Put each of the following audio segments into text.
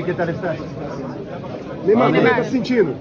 ¿qué tal estás? Neymar, ¿cómo estás sentindo?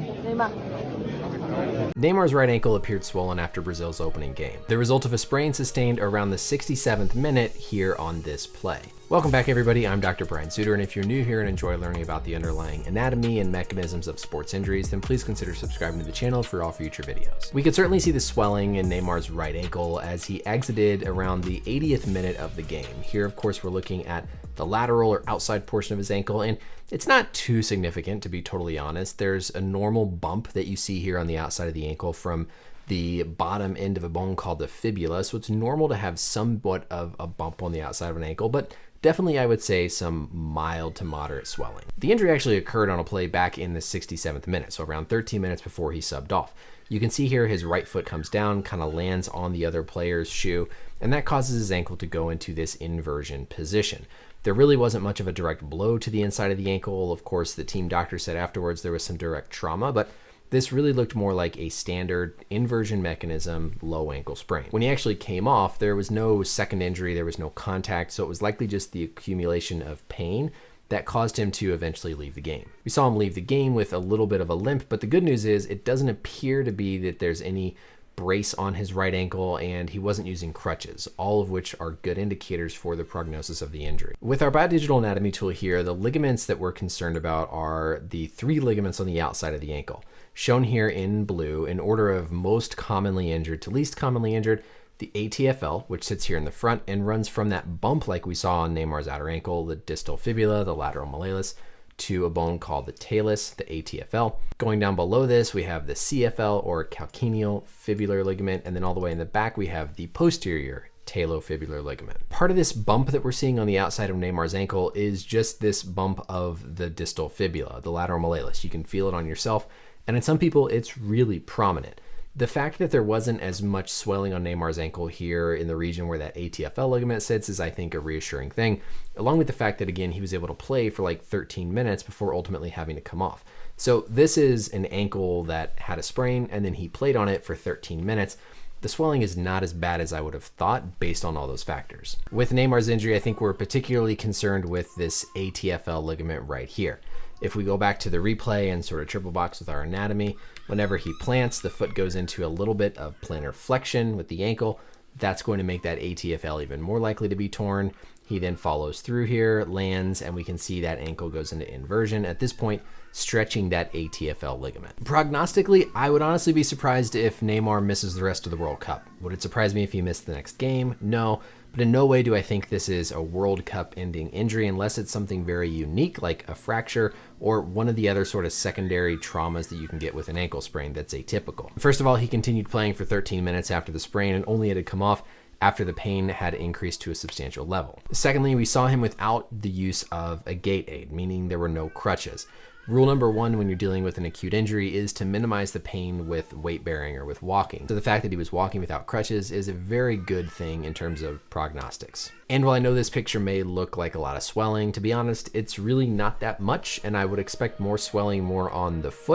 Neymar's right ankle appeared swollen after Brazil's opening game, the result of a sprain sustained around the 67th minute here on this play. Welcome back everybody, I'm Dr. Brian Suter, and if you're new here and enjoy learning about the underlying anatomy and mechanisms of sports injuries, then please consider subscribing to the channel for all future videos. We could certainly see the swelling in Neymar's right ankle as he exited around the 80th minute of the game. Here, of course, we're looking at the lateral or outside portion of his ankle, and it's not too significant, to be totally honest. There's a normal bump that you see here on the outside of the ankle from the bottom end of a bone called the fibula, so it's normal to have somewhat of a bump on the outside of an ankle, but definitely I would say some mild to moderate swelling. The injury actually occurred on a play back in the 67th minute, so around 13 minutes before he subbed off. You can see here his right foot comes down, kind of lands on the other player's shoe, and that causes his ankle to go into this inversion position. There really wasn't much of a direct blow to the inside of the ankle. Of course, the team doctor said afterwards there was some direct trauma, but this really looked more like a standard inversion mechanism low ankle sprain. When he actually came off, there was no second injury, there was no contact, so it was likely just the accumulation of pain that caused him to eventually leave the game. We saw him leave the game with a little bit of a limp, but the good news is it doesn't appear to be that there's any brace on his right ankle, and he wasn't using crutches, all of which are good indicators for the prognosis of the injury. With our biodigital anatomy tool here, the ligaments that we're concerned about are the 3 ligaments on the outside of the ankle, shown here in blue in order of most commonly injured to least commonly injured. The ATFL, which sits here in the front and runs from that bump like we saw on Neymar's outer ankle, the distal fibula, the lateral malleolus, to a bone called the talus, the ATFL. Going down below this, we have the CFL or calcaneal fibular ligament, and then all the way in the back, we have the posterior talofibular ligament. Part of this bump that we're seeing on the outside of Neymar's ankle is just this bump of the distal fibula, the lateral malleolus. You can feel it on yourself, and in some people, it's really prominent. The fact that there wasn't as much swelling on Neymar's ankle here in the region where that ATFL ligament sits is, I think, a reassuring thing, along with the fact that, again, he was able to play for like 13 minutes before ultimately having to come off. So this is an ankle that had a sprain, and then he played on it for 13 minutes. The swelling is not as bad as I would have thought based on all those factors. With Neymar's injury, I think we're particularly concerned with this ATFL ligament right here. If we go back to the replay and sort of triple box with our anatomy, whenever he plants, the foot goes into a little bit of plantar flexion with the ankle. That's going to make that ATFL even more likely to be torn. He then follows through here, lands, and we can see that ankle goes into inversion. At this point, stretching that ATFL ligament. Prognostically, I would honestly be surprised if Neymar misses the rest of the World Cup. Would it surprise me if he missed the next game? No. But in no way do I think this is a World Cup ending injury unless it's something very unique like a fracture or one of the other sort of secondary traumas that you can get with an ankle sprain that's atypical. First of all, he continued playing for 13 minutes after the sprain and only had to come off after the pain had increased to a substantial level. Secondly, we saw him without the use of a gait aid, meaning there were no crutches. Rule number 1 when you're dealing with an acute injury is to minimize the pain with weight bearing or with walking. So the fact that he was walking without crutches is a very good thing in terms of prognostics. And while I know this picture may look like a lot of swelling, to be honest, it's really not that much, and I would expect more swelling more on the foot